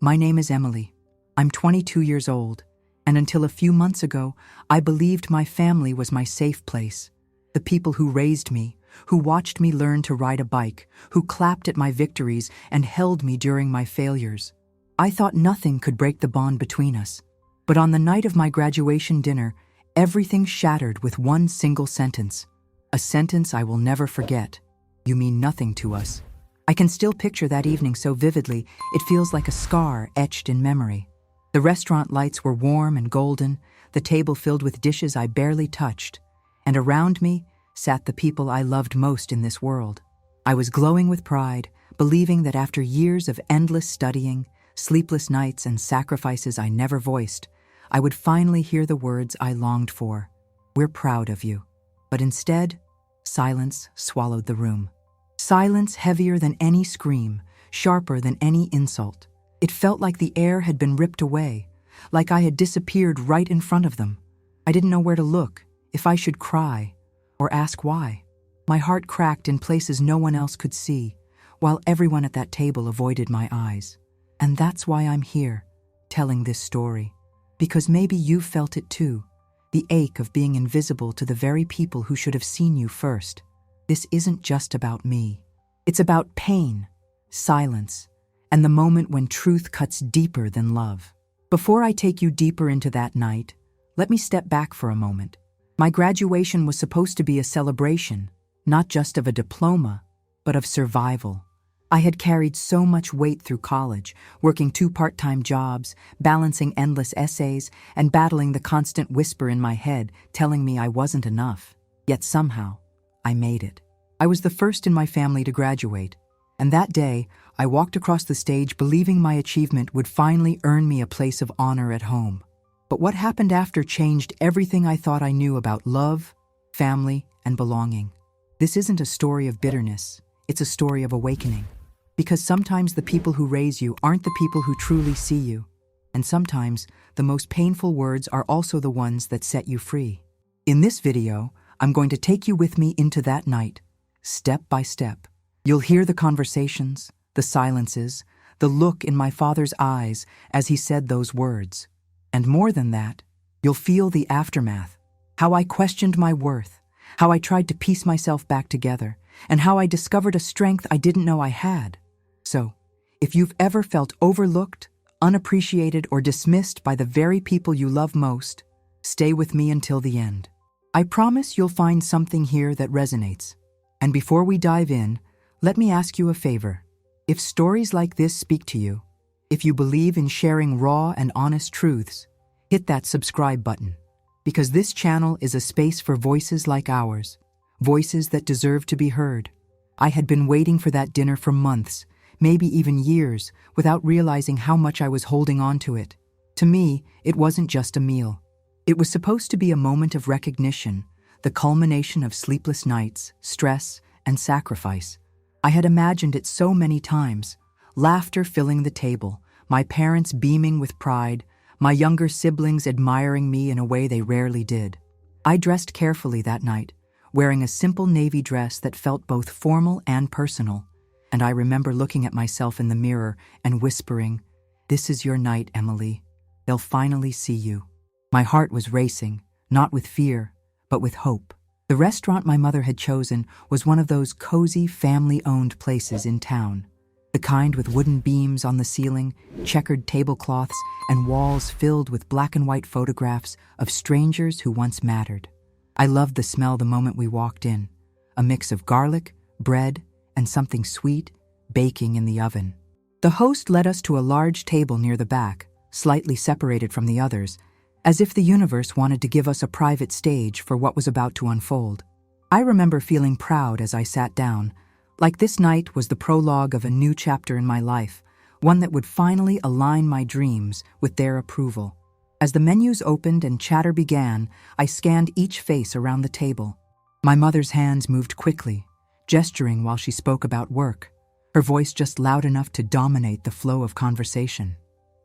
My name is Emily. I'm 22 years old, and until a few months ago, I believed my family was my safe place. The people who raised me, who watched me learn to ride a bike, who clapped at my victories and held me during my failures. I thought nothing could break the bond between us. But on the night of my graduation dinner, everything shattered with one single sentence. A sentence I will never forget. You mean nothing to us. I can still picture that evening so vividly, it feels like a scar etched in memory. The restaurant lights were warm and golden, the table filled with dishes I barely touched, and around me sat the people I loved most in this world. I was glowing with pride, believing that after years of endless studying, sleepless nights, and sacrifices I never voiced, I would finally hear the words I longed for. We're proud of you. But instead, silence swallowed the room. Silence heavier than any scream, sharper than any insult. It felt like the air had been ripped away, like I had disappeared right in front of them. I didn't know where to look, if I should cry, or ask why. My heart cracked in places no one else could see, while everyone at that table avoided my eyes. And that's why I'm here, telling this story. Because maybe you felt it too, the ache of being invisible to the very people who should have seen you first. This isn't just about me. It's about pain, silence, and the moment when truth cuts deeper than love. Before I take you deeper into that night, let me step back for a moment. My graduation was supposed to be a celebration, not just of a diploma, but of survival. I had carried so much weight through college, working 2 part-time jobs, balancing endless essays, and battling the constant whisper in my head telling me I wasn't enough. Yet somehow, I made it. I was the first in my family to graduate, and that day, I walked across the stage believing my achievement would finally earn me a place of honor at home. But what happened after changed everything I thought I knew about love, family, and belonging. This isn't a story of bitterness, it's a story of awakening. Because sometimes the people who raise you aren't the people who truly see you. And sometimes the most painful words are also the ones that set you free. In this video, I'm going to take you with me into that night, step by step. You'll hear the conversations, the silences, the look in my father's eyes as he said those words. And more than that, you'll feel the aftermath, how I questioned my worth, how I tried to piece myself back together, and how I discovered a strength I didn't know I had. So, if you've ever felt overlooked, unappreciated, or dismissed by the very people you love most, stay with me until the end. I promise you'll find something here that resonates. And before we dive in, let me ask you a favor. If stories like this speak to you, if you believe in sharing raw and honest truths, hit that subscribe button. Because this channel is a space for voices like ours, voices that deserve to be heard. I had been waiting for that dinner for months, maybe even years, without realizing how much I was holding on to it. To me, it wasn't just a meal. It was supposed to be a moment of recognition, the culmination of sleepless nights, stress, and sacrifice. I had imagined it so many times, laughter filling the table, my parents beaming with pride, my younger siblings admiring me in a way they rarely did. I dressed carefully that night, wearing a simple navy dress that felt both formal and personal. And I remember looking at myself in the mirror and whispering, "This is your night, Emily. They'll finally see you." My heart was racing, not with fear, but with hope. The restaurant my mother had chosen was one of those cozy, family-owned places in town. The kind with wooden beams on the ceiling, checkered tablecloths, and walls filled with black and white photographs of strangers who once mattered. I loved the smell the moment we walked in, a mix of garlic, bread, and something sweet baking in the oven. The host led us to a large table near the back, slightly separated from the others, as if the universe wanted to give us a private stage for what was about to unfold. I remember feeling proud as I sat down, like this night was the prologue of a new chapter in my life, one that would finally align my dreams with their approval. As the menus opened and chatter began, I scanned each face around the table. My mother's hands moved quickly, gesturing while she spoke about work, her voice just loud enough to dominate the flow of conversation.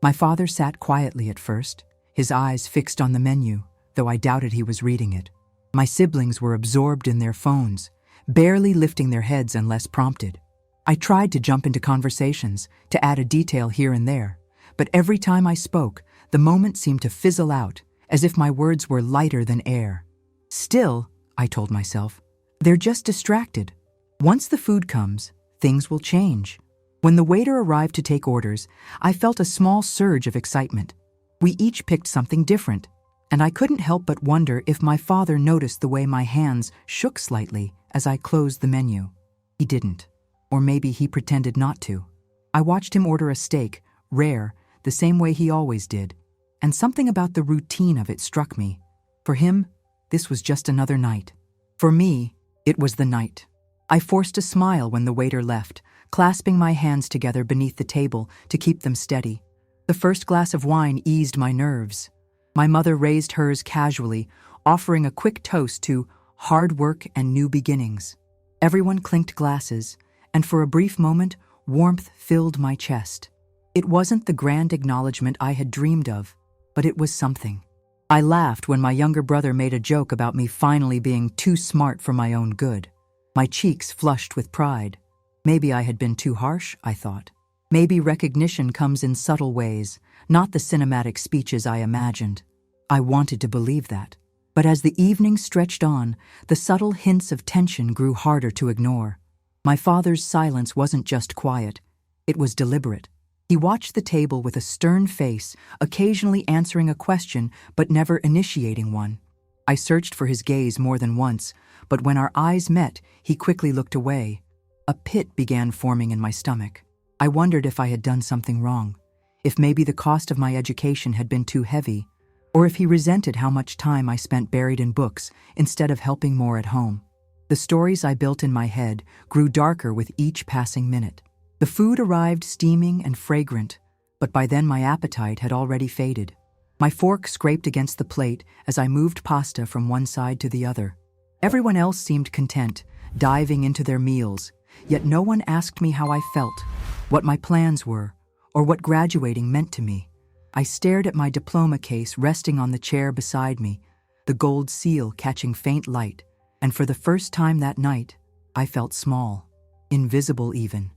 My father sat quietly at first, his eyes fixed on the menu, though I doubted he was reading it. My siblings were absorbed in their phones, barely lifting their heads unless prompted. I tried to jump into conversations, to add a detail here and there, but every time I spoke, the moment seemed to fizzle out, as if my words were lighter than air. Still, I told myself, they're just distracted. Once the food comes, things will change. When the waiter arrived to take orders, I felt a small surge of excitement. We each picked something different, and I couldn't help but wonder if my father noticed the way my hands shook slightly as I closed the menu. He didn't, or maybe he pretended not to. I watched him order a steak, rare, the same way he always did, and something about the routine of it struck me. For him, this was just another night. For me, it was the night. I forced a smile when the waiter left, clasping my hands together beneath the table to keep them steady. The first glass of wine eased my nerves. My mother raised hers casually, offering a quick toast to hard work and new beginnings. Everyone clinked glasses, and for a brief moment, warmth filled my chest. It wasn't the grand acknowledgement I had dreamed of, but it was something. I laughed when my younger brother made a joke about me finally being too smart for my own good. My cheeks flushed with pride. Maybe I had been too harsh, I thought. Maybe recognition comes in subtle ways, not the cinematic speeches I imagined. I wanted to believe that. But as the evening stretched on, the subtle hints of tension grew harder to ignore. My father's silence wasn't just quiet. It was deliberate. He watched the table with a stern face, occasionally answering a question but never initiating one. I searched for his gaze more than once, but when our eyes met, he quickly looked away. A pit began forming in my stomach. I wondered if I had done something wrong, if maybe the cost of my education had been too heavy, or if he resented how much time I spent buried in books instead of helping more at home. The stories I built in my head grew darker with each passing minute. The food arrived steaming and fragrant, but by then my appetite had already faded. My fork scraped against the plate as I moved pasta from one side to the other. Everyone else seemed content, diving into their meals, yet no one asked me how I felt, what my plans were, or what graduating meant to me. I stared at my diploma case resting on the chair beside me, the gold seal catching faint light, and for the first time that night, I felt small, invisible even.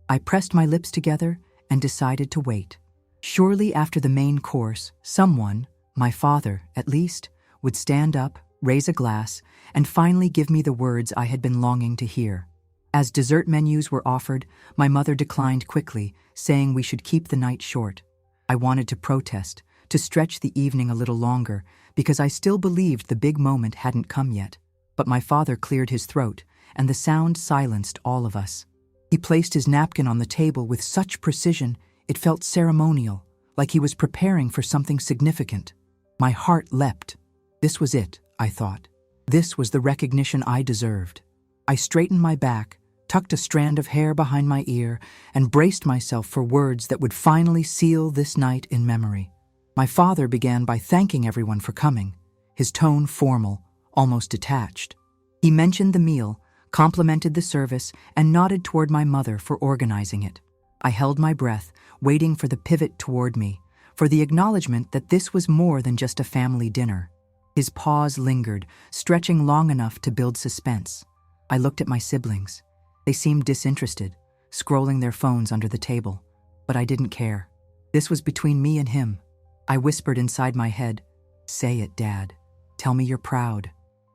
I pressed my lips together and decided to wait. Surely after the main course, someone, my father at least, would stand up, raise a glass, and finally give me the words I had been longing to hear. As dessert menus were offered, my mother declined quickly, saying we should keep the night short. I wanted to protest, to stretch the evening a little longer, because I still believed the big moment hadn't come yet. But my father cleared his throat, and the sound silenced all of us. He placed his napkin on the table with such precision, it felt ceremonial, like he was preparing for something significant. My heart leapt. This was it, I thought. This was the recognition I deserved. I straightened my back, tucked a strand of hair behind my ear, and braced myself for words that would finally seal this night in memory. My father began by thanking everyone for coming, his tone formal, almost detached. He mentioned the meal, complimented the service, and nodded toward my mother for organizing it. I held my breath, waiting for the pivot toward me, for the acknowledgement that this was more than just a family dinner. His pause lingered, stretching long enough to build suspense. I looked at my siblings. They seemed disinterested, scrolling their phones under the table. But I didn't care. This was between me and him. I whispered inside my head, "Say it, Dad. Tell me you're proud."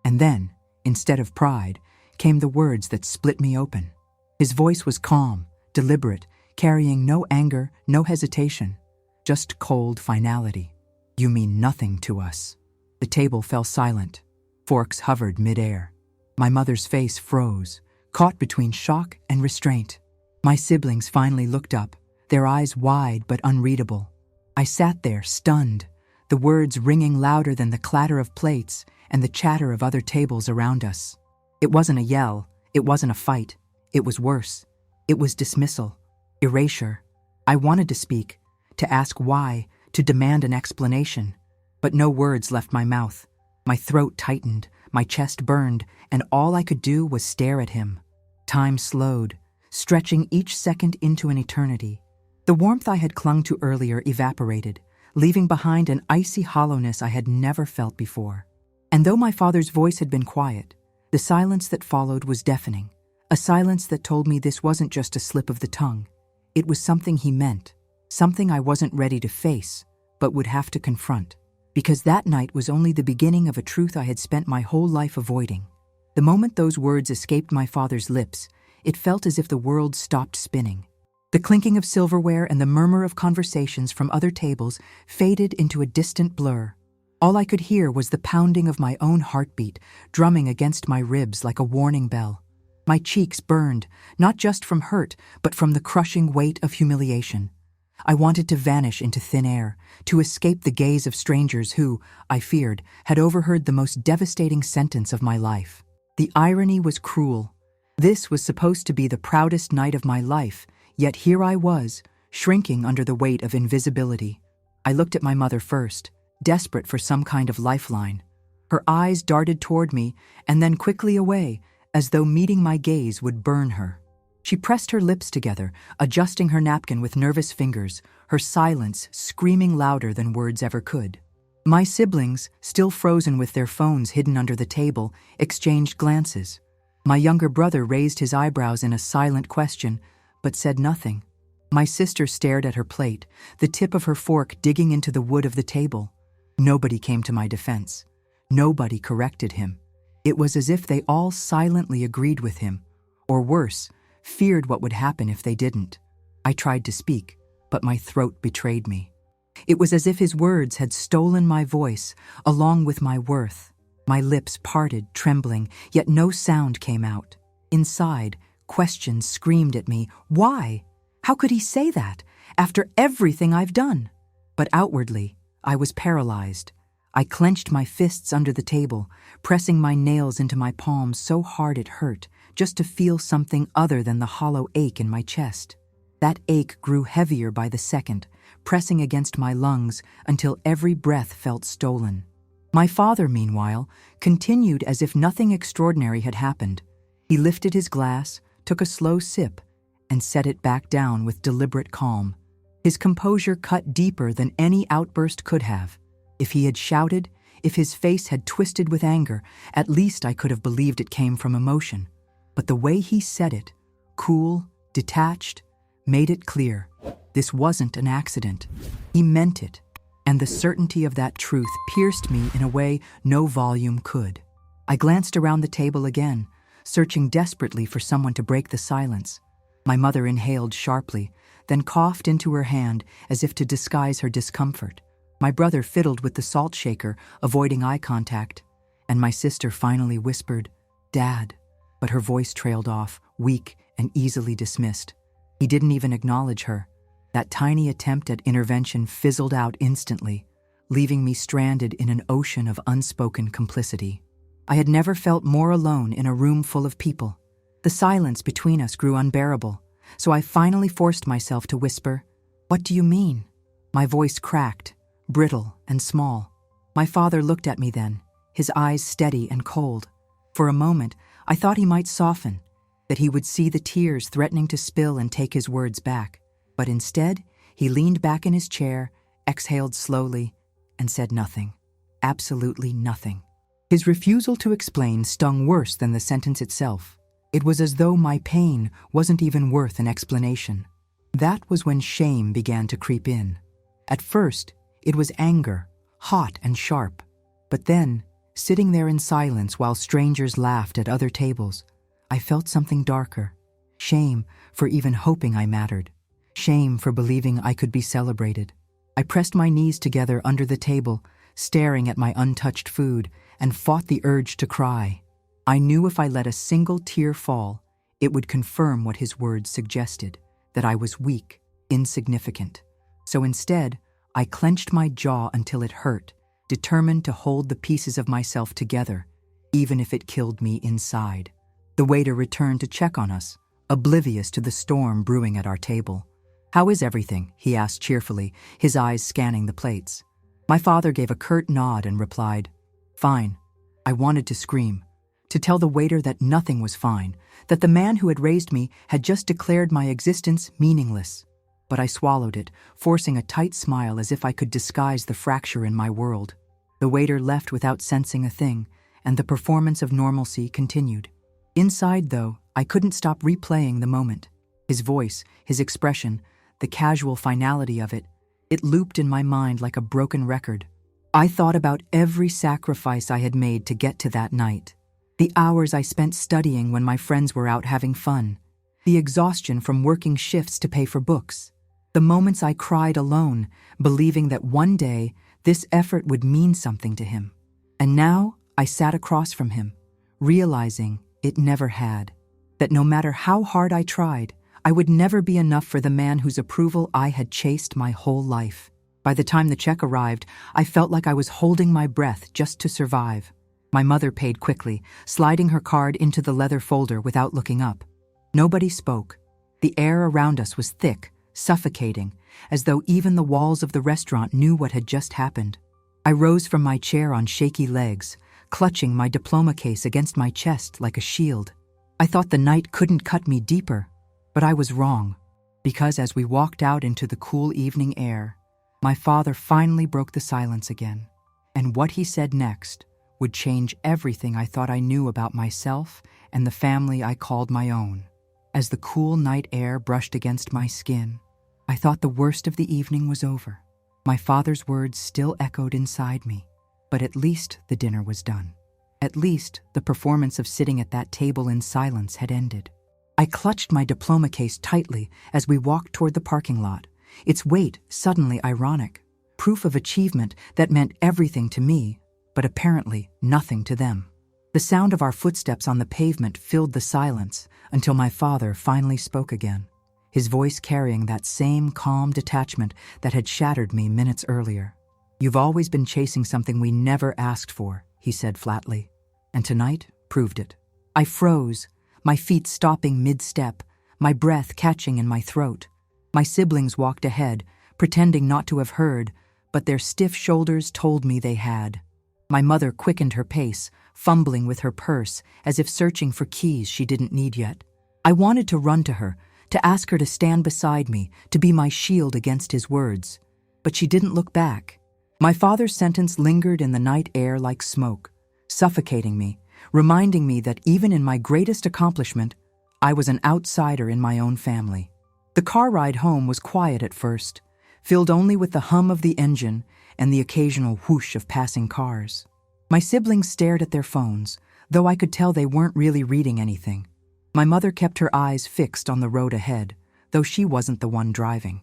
And then, instead of pride, came the words that split me open. His voice was calm, deliberate, carrying no anger, no hesitation, just cold finality. "You mean nothing to us." The table fell silent. Forks hovered midair. My mother's face froze, caught between shock and restraint. My siblings finally looked up, their eyes wide but unreadable. I sat there, stunned, the words ringing louder than the clatter of plates and the chatter of other tables around us. It wasn't a yell, it wasn't a fight, it was worse. It was dismissal, erasure. I wanted to speak, to ask why, to demand an explanation, but no words left my mouth. My throat tightened, my chest burned, and all I could do was stare at him. Time slowed, stretching each second into an eternity. The warmth I had clung to earlier evaporated, leaving behind an icy hollowness I had never felt before. And though my father's voice had been quiet, the silence that followed was deafening, a silence that told me this wasn't just a slip of the tongue. It was something he meant. something I wasn't ready to face, but would have to confront. Because that night was only the beginning of a truth I had spent my whole life avoiding. The moment those words escaped my father's lips, it felt as if the world stopped spinning. The clinking of silverware and the murmur of conversations from other tables faded into a distant blur. All I could hear was the pounding of my own heartbeat, drumming against my ribs like a warning bell. My cheeks burned, not just from hurt, but from the crushing weight of humiliation. I wanted to vanish into thin air, to escape the gaze of strangers who, I feared, had overheard the most devastating sentence of my life. The irony was cruel. This was supposed to be the proudest night of my life, yet here I was, shrinking under the weight of invisibility. I looked at my mother first, desperate for some kind of lifeline. Her eyes darted toward me and then quickly away, as though meeting my gaze would burn her. She pressed her lips together, adjusting her napkin with nervous fingers, her silence screaming louder than words ever could. My siblings, still frozen with their phones hidden under the table, exchanged glances. My younger brother raised his eyebrows in a silent question, but said nothing. My sister stared at her plate, the tip of her fork digging into the wood of the table. Nobody came to my defense. Nobody corrected him. It was as if they all silently agreed with him, or worse, feared what would happen if they didn't. I tried to speak, but my throat betrayed me. It was as if his words had stolen my voice, along with my worth. My lips parted, trembling, yet no sound came out. Inside, questions screamed at me. Why? How could he say that, after everything I've done? But outwardly, I was paralyzed. I clenched my fists under the table, pressing my nails into my palms so hard it hurt, just to feel something other than the hollow ache in my chest. That ache grew heavier by the second, pressing against my lungs until every breath felt stolen. My father, meanwhile, continued as if nothing extraordinary had happened. He lifted his glass, took a slow sip, and set it back down with deliberate calm. His composure cut deeper than any outburst could have. If he had shouted, if his face had twisted with anger, at least I could have believed it came from emotion. But the way he said it, cool, detached, made it clear. This wasn't an accident. He meant it, and the certainty of that truth pierced me in a way no volume could. I glanced around the table again, searching desperately for someone to break the silence. My mother inhaled sharply, then coughed into her hand as if to disguise her discomfort. My brother fiddled with the salt shaker, avoiding eye contact, and my sister finally whispered, "Dad," but her voice trailed off, weak and easily dismissed. He didn't even acknowledge her. That tiny attempt at intervention fizzled out instantly, leaving me stranded in an ocean of unspoken complicity. I had never felt more alone in a room full of people. The silence between us grew unbearable, so I finally forced myself to whisper, "What do you mean?" My voice cracked, brittle and small. My father looked at me then, his eyes steady and cold. For a moment, I thought he might soften, that he would see the tears threatening to spill and take his words back. But instead, he leaned back in his chair, exhaled slowly, and said nothing. Absolutely nothing. His refusal to explain stung worse than the sentence itself. It was as though my pain wasn't even worth an explanation. That was when shame began to creep in. At first, it was anger, hot and sharp. But then, sitting there in silence while strangers laughed at other tables, I felt something darker. Shame for even hoping I mattered. Shame for believing I could be celebrated. I pressed my knees together under the table, staring at my untouched food, and fought the urge to cry. I knew if I let a single tear fall, it would confirm what his words suggested, that I was weak, insignificant. So instead, I clenched my jaw until it hurt, determined to hold the pieces of myself together, even if it killed me inside. The waiter returned to check on us, oblivious to the storm brewing at our table. "How is everything?" he asked cheerfully, his eyes scanning the plates. My father gave a curt nod and replied, "Fine." I wanted to scream, to tell the waiter that nothing was fine, that the man who had raised me had just declared my existence meaningless. But I swallowed it, forcing a tight smile as if I could disguise the fracture in my world. The waiter left without sensing a thing, and the performance of normalcy continued. Inside, though, I couldn't stop replaying the moment. His voice, his expression, the casual finality of it, it looped in my mind like a broken record. I thought about every sacrifice I had made to get to that night. The hours I spent studying when my friends were out having fun. The exhaustion from working shifts to pay for books. The moments I cried alone, believing that one day this effort would mean something to him. And now I sat across from him, realizing it never had. That no matter how hard I tried, I would never be enough for the man whose approval I had chased my whole life. By the time the check arrived, I felt like I was holding my breath just to survive. My mother paid quickly, sliding her card into the leather folder without looking up. Nobody spoke. The air around us was thick, suffocating, as though even the walls of the restaurant knew what had just happened. I rose from my chair on shaky legs, clutching my diploma case against my chest like a shield. I thought the night couldn't cut me deeper, but I was wrong, because as we walked out into the cool evening air, my father finally broke the silence again, and what he said next would change everything I thought I knew about myself and the family I called my own. As the cool night air brushed against my skin, I thought the worst of the evening was over. My father's words still echoed inside me, but at least the dinner was done. At least the performance of sitting at that table in silence had ended. I clutched my diploma case tightly as we walked toward the parking lot, its weight suddenly ironic, proof of achievement that meant everything to me, but apparently nothing to them. The sound of our footsteps on the pavement filled the silence until my father finally spoke again, his voice carrying that same calm detachment that had shattered me minutes earlier. "You've always been chasing something we never asked for," he said flatly, "and tonight proved it." I froze, my feet stopping mid-step, my breath catching in my throat. My siblings walked ahead, pretending not to have heard, but their stiff shoulders told me they had. My mother quickened her pace, fumbling with her purse as if searching for keys she didn't need yet. I wanted to run to her, to ask her to stand beside me, to be my shield against his words. But she didn't look back. My father's sentence lingered in the night air like smoke, suffocating me, reminding me that even in my greatest accomplishment, I was an outsider in my own family. The car ride home was quiet at first, filled only with the hum of the engine and the occasional whoosh of passing cars. My siblings stared at their phones, though I could tell they weren't really reading anything. My mother kept her eyes fixed on the road ahead, though she wasn't the one driving.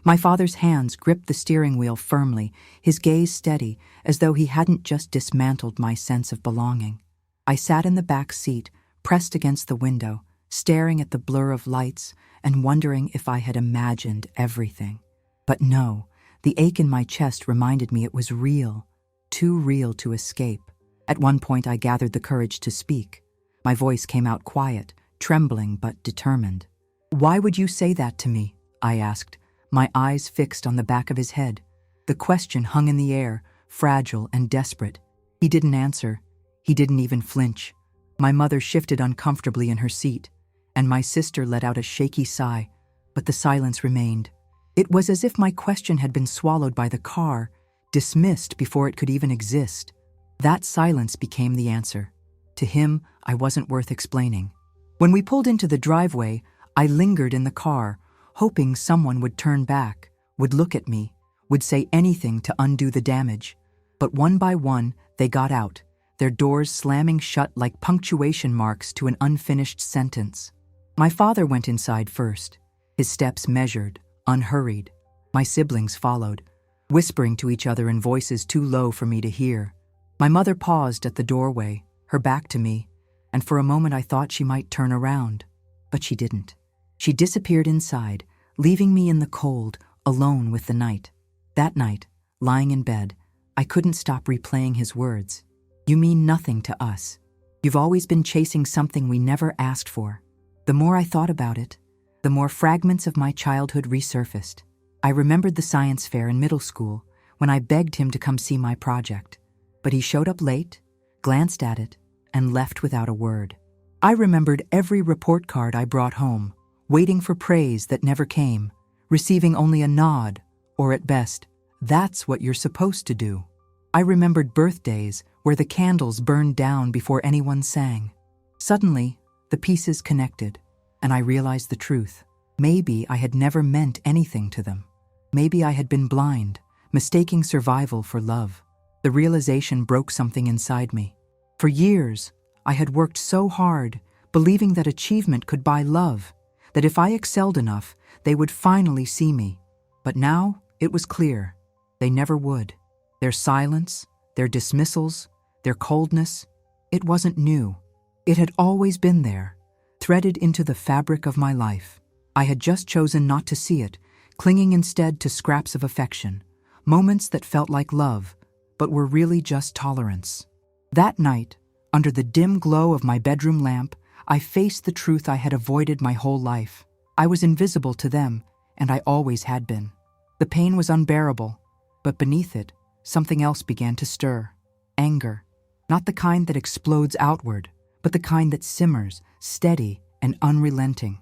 My father's hands gripped the steering wheel firmly, his gaze steady, as though he hadn't just dismantled my sense of belonging. I sat in the back seat, pressed against the window, staring at the blur of lights and wondering if I had imagined everything. But no, the ache in my chest reminded me it was real, too real to escape. At one point I gathered the courage to speak. My voice came out quiet, trembling but determined. "Why would you say that to me?" I asked, my eyes fixed on the back of his head. The question hung in the air, fragile and desperate. He didn't answer. He didn't even flinch. My mother shifted uncomfortably in her seat, and my sister let out a shaky sigh, but the silence remained. It was as if my question had been swallowed by the car, dismissed before it could even exist. That silence became the answer. To him, I wasn't worth explaining. When we pulled into the driveway, I lingered in the car, hoping someone would turn back, would look at me, would say anything to undo the damage. But one by one, they got out, their doors slamming shut like punctuation marks to an unfinished sentence. My father went inside first, his steps measured, unhurried. My siblings followed, whispering to each other in voices too low for me to hear. My mother paused at the doorway, her back to me, and for a moment I thought she might turn around. But she didn't. She disappeared inside, leaving me in the cold, alone with the night. That night, lying in bed, I couldn't stop replaying his words. "You mean nothing to us. You've always been chasing something we never asked for." The more I thought about it, the more fragments of my childhood resurfaced. I remembered the science fair in middle school when I begged him to come see my project. But he showed up late, glanced at it, and left without a word. I remembered every report card I brought home, waiting for praise that never came, receiving only a nod, or at best, "That's what you're supposed to do." I remembered birthdays where the candles burned down before anyone sang. Suddenly, the pieces connected, and I realized the truth. Maybe I had never meant anything to them. Maybe I had been blind, mistaking survival for love. The realization broke something inside me. For years, I had worked so hard, believing that achievement could buy love, that if I excelled enough, they would finally see me. But now, it was clear. They never would. Their silence, their dismissals, their coldness, it wasn't new. It had always been there, threaded into the fabric of my life. I had just chosen not to see it, clinging instead to scraps of affection, moments that felt like love, but were really just tolerance. That night, under the dim glow of my bedroom lamp, I faced the truth I had avoided my whole life. I was invisible to them, and I always had been. The pain was unbearable, but beneath it, something else began to stir. Anger. Not the kind that explodes outward, but the kind that simmers, steady and unrelenting.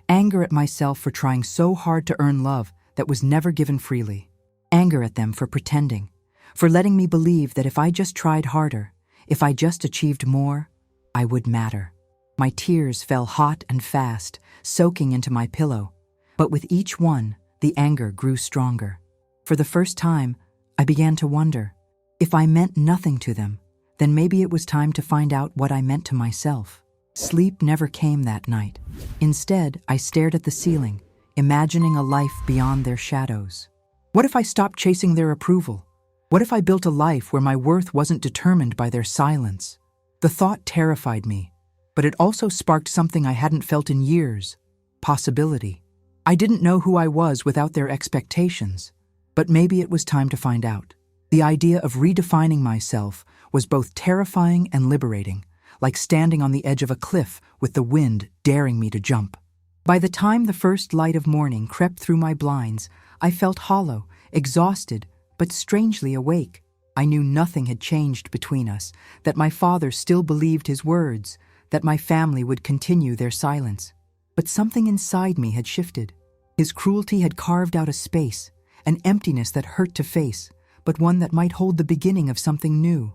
Anger at myself for trying so hard to earn love that was never given freely. Anger at them for pretending, for letting me believe that if I just tried harder, if I just achieved more, I would matter. My tears fell hot and fast, soaking into my pillow. But with each one, the anger grew stronger. For the first time, I began to wonder, if I meant nothing to them, then maybe it was time to find out what I meant to myself. Sleep never came that night. Instead, I stared at the ceiling, imagining a life beyond their shadows. What if I stopped chasing their approval? What if I built a life where my worth wasn't determined by their silence? The thought terrified me, but it also sparked something I hadn't felt in years: possibility. I didn't know who I was without their expectations, but maybe it was time to find out. The idea of redefining myself was both terrifying and liberating, like standing on the edge of a cliff with the wind daring me to jump. By the time the first light of morning crept through my blinds, I felt hollow, exhausted, but strangely awake. I knew nothing had changed between us, that my father still believed his words, that my family would continue their silence. But something inside me had shifted. His cruelty had carved out a space, an emptiness that hurt to face, but one that might hold the beginning of something new.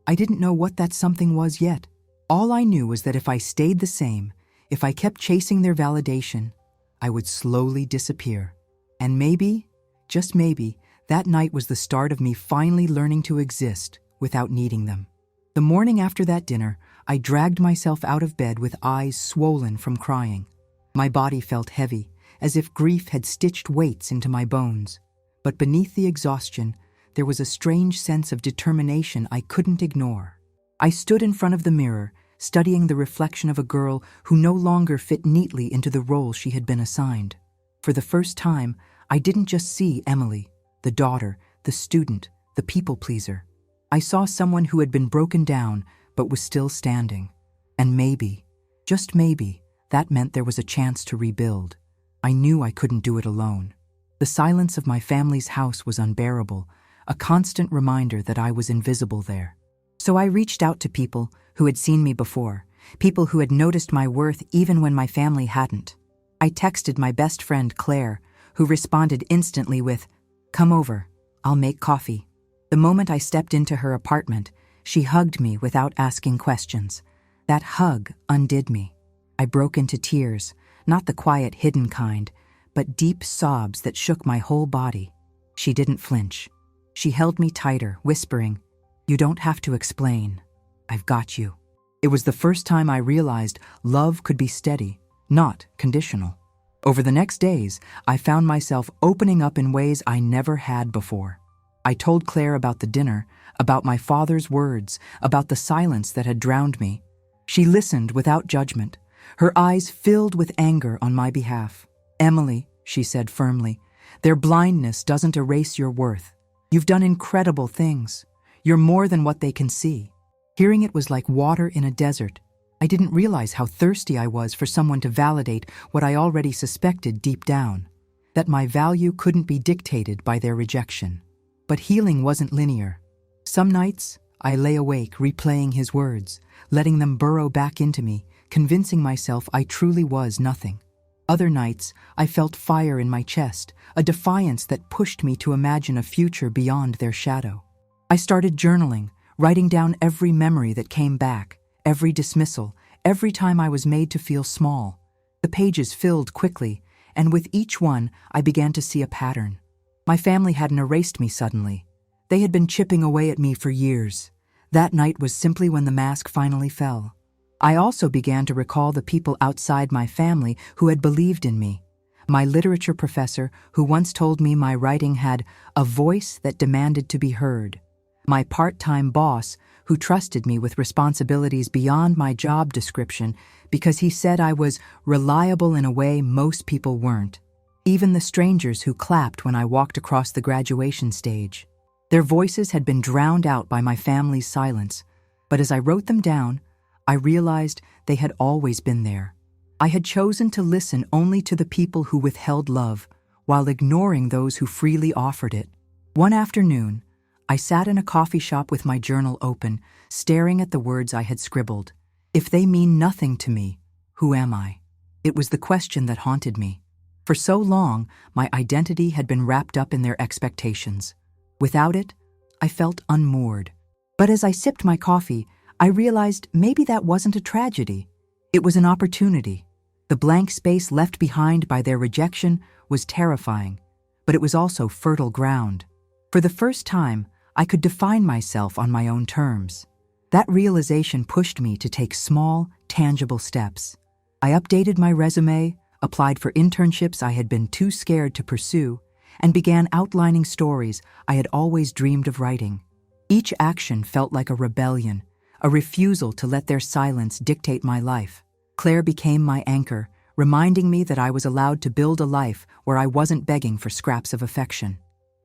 I didn't know what that something was yet. All I knew was that if I stayed the same, if I kept chasing their validation, I would slowly disappear. And maybe, just maybe, that night was the start of me finally learning to exist without needing them. The morning after that dinner, I dragged myself out of bed with eyes swollen from crying. My body felt heavy, as if grief had stitched weights into my bones. But beneath the exhaustion, there was a strange sense of determination I couldn't ignore. I stood in front of the mirror, studying the reflection of a girl who no longer fit neatly into the role she had been assigned. For the first time, I didn't just see Emily, the daughter, the student, the people-pleaser. I saw someone who had been broken down but was still standing. And maybe, just maybe, that meant there was a chance to rebuild. I knew I couldn't do it alone. The silence of my family's house was unbearable, a constant reminder that I was invisible there. So I reached out to people who had seen me before, people who had noticed my worth even when my family hadn't. I texted my best friend Claire, who responded instantly with, "Come over, I'll make coffee." The moment I stepped into her apartment, she hugged me without asking questions. That hug undid me. I broke into tears, not the quiet, hidden kind, but deep sobs that shook my whole body. She didn't flinch. She held me tighter, whispering, "You don't have to explain. I've got you." It was the first time I realized love could be steady, not conditional. Over the next days, I found myself opening up in ways I never had before. I told Claire about the dinner, about my father's words, about the silence that had drowned me. She listened without judgment, her eyes filled with anger on my behalf. "Emily," she said firmly, "their blindness doesn't erase your worth. You've done incredible things. You're more than what they can see." Hearing it was like water in a desert. I didn't realize how thirsty I was for someone to validate what I already suspected deep down, that my value couldn't be dictated by their rejection. But healing wasn't linear. Some nights, I lay awake replaying his words, letting them burrow back into me, convincing myself I truly was nothing. Other nights, I felt fire in my chest, a defiance that pushed me to imagine a future beyond their shadow. I started journaling, writing down every memory that came back, every dismissal, every time I was made to feel small. The pages filled quickly, and with each one, I began to see a pattern. My family hadn't erased me suddenly. They had been chipping away at me for years. That night was simply when the mask finally fell. I also began to recall the people outside my family who had believed in me. My literature professor, who once told me my writing had a voice that demanded to be heard. My part-time boss, who trusted me with responsibilities beyond my job description because he said I was reliable in a way most people weren't. Even the strangers who clapped when I walked across the graduation stage. Their voices had been drowned out by my family's silence, but as I wrote them down, I realized they had always been there. I had chosen to listen only to the people who withheld love, while ignoring those who freely offered it. One afternoon, I sat in a coffee shop with my journal open, staring at the words I had scribbled. If they mean nothing to me, who am I? It was the question that haunted me. For so long, my identity had been wrapped up in their expectations. Without it, I felt unmoored. But as I sipped my coffee, I realized maybe that wasn't a tragedy. It was an opportunity. The blank space left behind by their rejection was terrifying, but it was also fertile ground. For the first time, I could define myself on my own terms. That realization pushed me to take small, tangible steps. I updated my resume, applied for internships I had been too scared to pursue, and began outlining stories I had always dreamed of writing. Each action felt like a rebellion, a refusal to let their silence dictate my life. Claire became my anchor, reminding me that I was allowed to build a life where I wasn't begging for scraps of affection.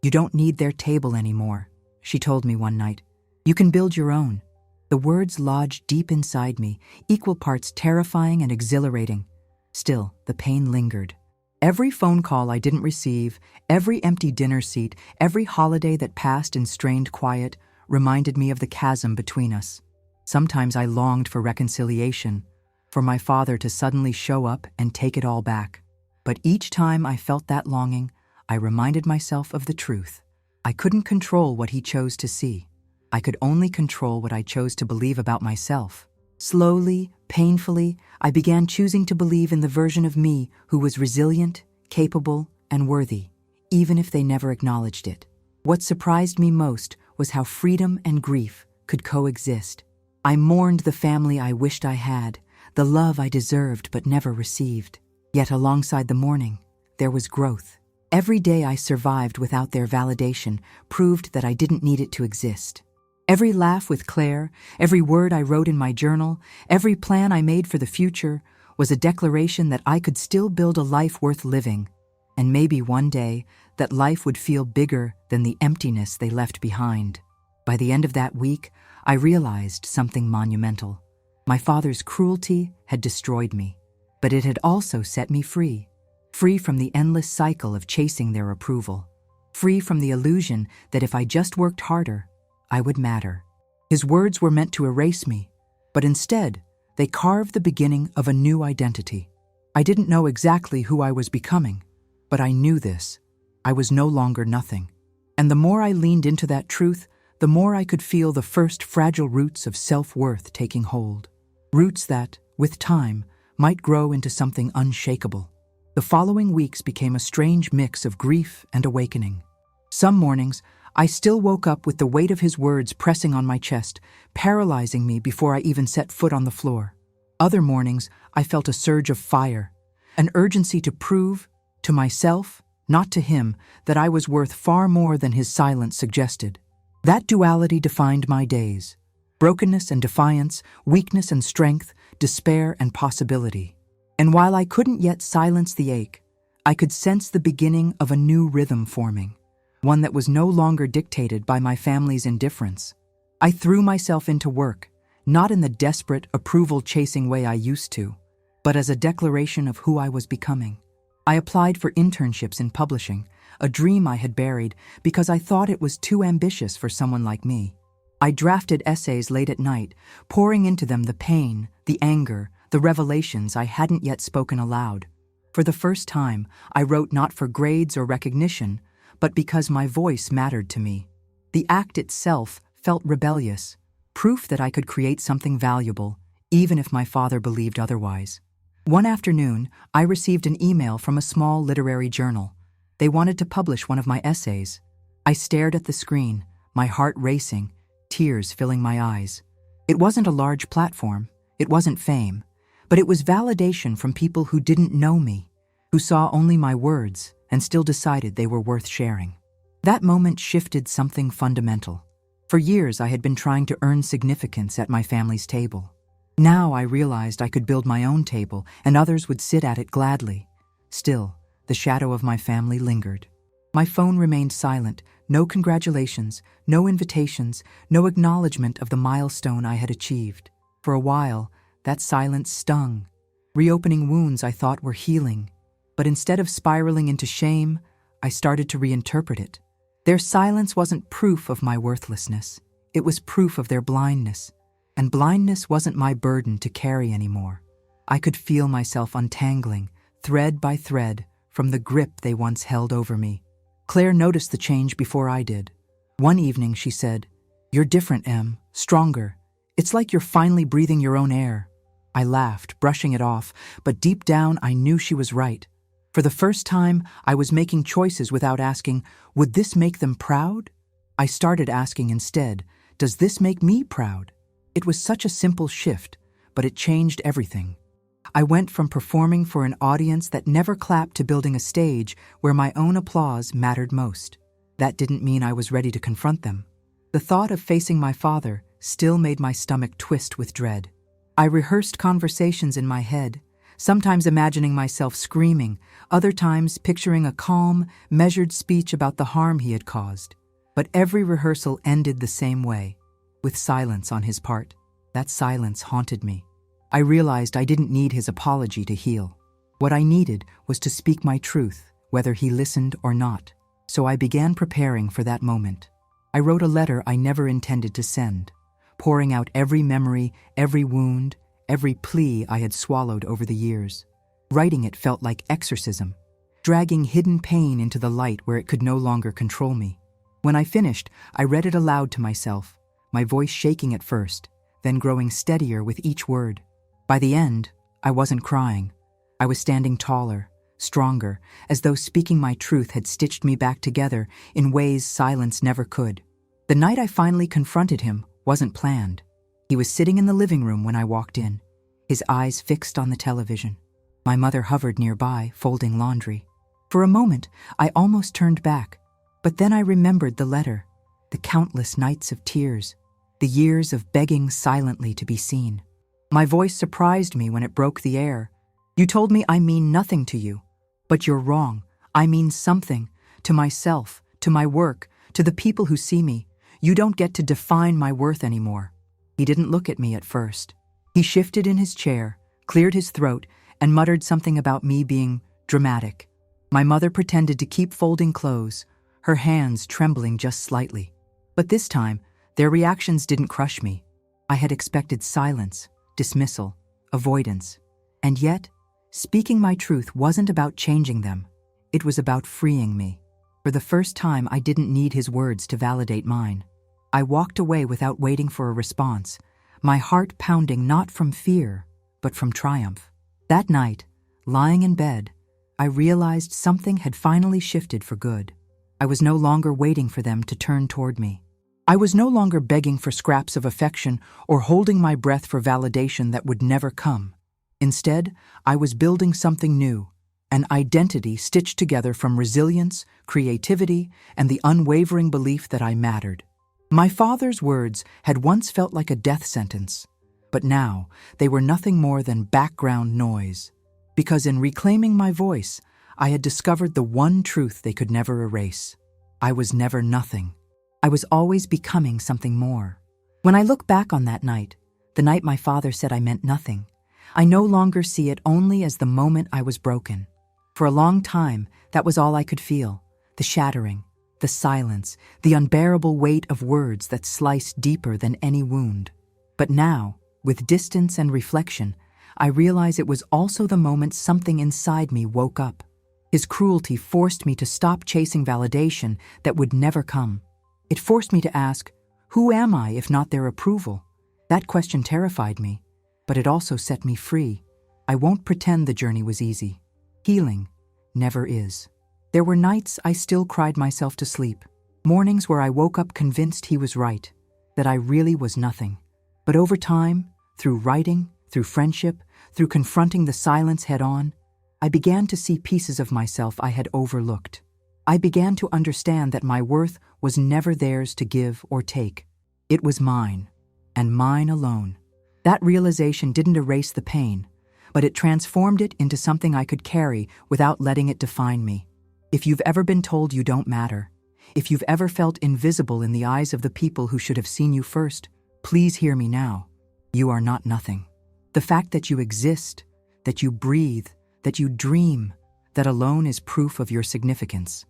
"You don't need their table anymore," she told me one night. "You can build your own." The words lodged deep inside me, equal parts terrifying and exhilarating. Still, the pain lingered. Every phone call I didn't receive, every empty dinner seat, every holiday that passed in strained quiet reminded me of the chasm between us. Sometimes I longed for reconciliation, for my father to suddenly show up and take it all back. But each time I felt that longing, I reminded myself of the truth. I couldn't control what he chose to see. I could only control what I chose to believe about myself. Slowly, painfully, I began choosing to believe in the version of me who was resilient, capable, and worthy, even if they never acknowledged it. What surprised me most was how freedom and grief could coexist. I mourned the family I wished I had, the love I deserved but never received. Yet alongside the mourning, there was growth. Every day I survived without their validation proved that I didn't need it to exist. Every laugh with Claire, every word I wrote in my journal, every plan I made for the future was a declaration that I could still build a life worth living, and maybe one day that life would feel bigger than the emptiness they left behind. By the end of that week, I realized something monumental. My father's cruelty had destroyed me, but it had also set me free. Free from the endless cycle of chasing their approval. Free from the illusion that if I just worked harder, I would matter. His words were meant to erase me, but instead, they carved the beginning of a new identity. I didn't know exactly who I was becoming, but I knew this. I was no longer nothing. And the more I leaned into that truth, the more I could feel the first fragile roots of self-worth taking hold. Roots that, with time, might grow into something unshakable. The following weeks became a strange mix of grief and awakening. Some mornings, I still woke up with the weight of his words pressing on my chest, paralyzing me before I even set foot on the floor. Other mornings, I felt a surge of fire, an urgency to prove, to myself, not to him, that I was worth far more than his silence suggested. That duality defined my days. Brokenness and defiance, weakness and strength, despair and possibility. And while I couldn't yet silence the ache, I could sense the beginning of a new rhythm forming, one that was no longer dictated by my family's indifference. I threw myself into work, not in the desperate, approval-chasing way I used to, but as a declaration of who I was becoming. I applied for internships in publishing, a dream I had buried because I thought it was too ambitious for someone like me. I drafted essays late at night, pouring into them the pain, the anger, the revelations I hadn't yet spoken aloud. For the first time, I wrote not for grades or recognition, but because my voice mattered to me. The act itself felt rebellious, proof that I could create something valuable, even if my father believed otherwise. One afternoon, I received an email from a small literary journal. They wanted to publish one of my essays. I stared at the screen, my heart racing, tears filling my eyes. It wasn't a large platform, it wasn't fame, but it was validation from people who didn't know me, who saw only my words and still decided they were worth sharing. That moment shifted something fundamental. For years, I had been trying to earn significance at my family's table. Now I realized I could build my own table and others would sit at it gladly. Still, the shadow of my family lingered. My phone remained silent, no congratulations, no invitations, no acknowledgement of the milestone I had achieved. For a while, that silence stung, reopening wounds I thought were healing. But instead of spiraling into shame, I started to reinterpret it. Their silence wasn't proof of my worthlessness. It was proof of their blindness. And blindness wasn't my burden to carry anymore. I could feel myself untangling, thread by thread, from the grip they once held over me. Claire noticed the change before I did. One evening she said, "You're different, Em, stronger. It's like you're finally breathing your own air." I laughed, brushing it off, but deep down I knew she was right. For the first time, I was making choices without asking, would this make them proud? I started asking instead, does this make me proud? It was such a simple shift, but it changed everything. I went from performing for an audience that never clapped to building a stage where my own applause mattered most. That didn't mean I was ready to confront them. The thought of facing my father still made my stomach twist with dread. I rehearsed conversations in my head, sometimes imagining myself screaming, other times picturing a calm, measured speech about the harm he had caused. But every rehearsal ended the same way, with silence on his part. That silence haunted me. I realized I didn't need his apology to heal. What I needed was to speak my truth, whether he listened or not. So I began preparing for that moment. I wrote a letter I never intended to send, pouring out every memory, every wound, every plea I had swallowed over the years. Writing it felt like exorcism, dragging hidden pain into the light where it could no longer control me. When I finished, I read it aloud to myself, my voice shaking at first, then growing steadier with each word. By the end, I wasn't crying. I was standing taller, stronger, as though speaking my truth had stitched me back together in ways silence never could. The night I finally confronted him wasn't planned. He was sitting in the living room when I walked in, his eyes fixed on the television. My mother hovered nearby, folding laundry. For a moment, I almost turned back, but then I remembered the letter, the countless nights of tears, the years of begging silently to be seen. My voice surprised me when it broke the air. "You told me I mean nothing to you. But you're wrong. I mean something. To myself, to my work, to the people who see me. You don't get to define my worth anymore." He didn't look at me at first. He shifted in his chair, cleared his throat, and muttered something about me being dramatic. My mother pretended to keep folding clothes, her hands trembling just slightly. But this time, their reactions didn't crush me. I had expected silence, dismissal, avoidance. And yet, speaking my truth wasn't about changing them. It was about freeing me. For the first time, I didn't need his words to validate mine. I walked away without waiting for a response, my heart pounding not from fear, but from triumph. That night, lying in bed, I realized something had finally shifted for good. I was no longer waiting for them to turn toward me. I was no longer begging for scraps of affection or holding my breath for validation that would never come. Instead, I was building something new, an identity stitched together from resilience, creativity, and the unwavering belief that I mattered. My father's words had once felt like a death sentence, but now they were nothing more than background noise. Because in reclaiming my voice, I had discovered the one truth they could never erase. I was never nothing. I was always becoming something more. When I look back on that night, the night my father said I meant nothing, I no longer see it only as the moment I was broken. For a long time, that was all I could feel, the shattering, the silence, the unbearable weight of words that sliced deeper than any wound. But now, with distance and reflection, I realize it was also the moment something inside me woke up. His cruelty forced me to stop chasing validation that would never come. It forced me to ask, who am I if not their approval? That question terrified me, but it also set me free. I won't pretend the journey was easy. Healing never is. There were nights I still cried myself to sleep, mornings where I woke up convinced he was right, that I really was nothing. But over time, through writing, through friendship, through confronting the silence head-on, I began to see pieces of myself I had overlooked. I began to understand that my worth was never theirs to give or take. It was mine, and mine alone. That realization didn't erase the pain, but it transformed it into something I could carry without letting it define me. If you've ever been told you don't matter, if you've ever felt invisible in the eyes of the people who should have seen you first, please hear me now. You are not nothing. The fact that you exist, that you breathe, that you dream, that alone is proof of your significance.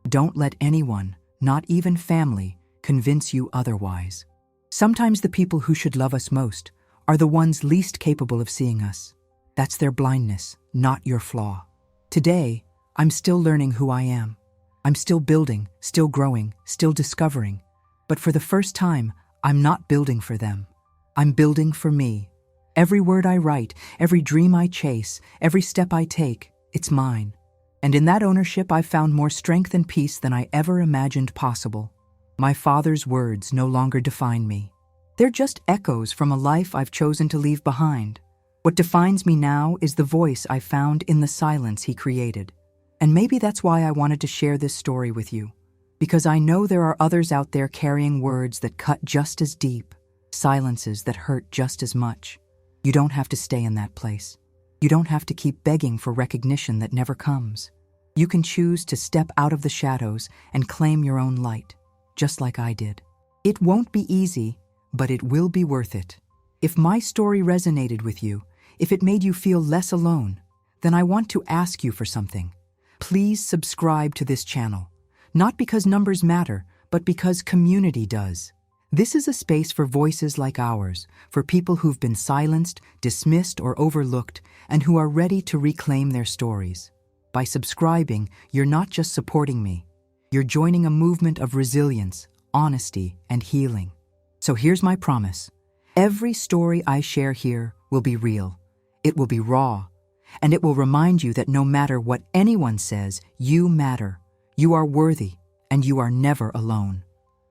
Don't let anyone, not even family, convince you otherwise. Sometimes the people who should love us most are the ones least capable of seeing us. That's their blindness, not your flaw. Today, I'm still learning who I am. I'm still building, still growing, still discovering. But for the first time, I'm not building for them. I'm building for me. Every word I write, every dream I chase, every step I take, it's mine. And in that ownership, I've found more strength and peace than I ever imagined possible. My father's words no longer define me. They're just echoes from a life I've chosen to leave behind. What defines me now is the voice I found in the silence he created. And maybe that's why I wanted to share this story with you. Because I know there are others out there carrying words that cut just as deep, silences that hurt just as much. You don't have to stay in that place. You don't have to keep begging for recognition that never comes. You can choose to step out of the shadows and claim your own light, just like I did. It won't be easy, but it will be worth it. If my story resonated with you, if it made you feel less alone, then I want to ask you for something. Please subscribe to this channel, not because numbers matter, but because community does. This is a space for voices like ours, for people who've been silenced, dismissed, or overlooked, and who are ready to reclaim their stories. By subscribing, you're not just supporting me. You're joining a movement of resilience, honesty, and healing. So here's my promise. Every story I share here will be real. It will be raw. And it will remind you that no matter what anyone says, you matter. You are worthy, and you are never alone.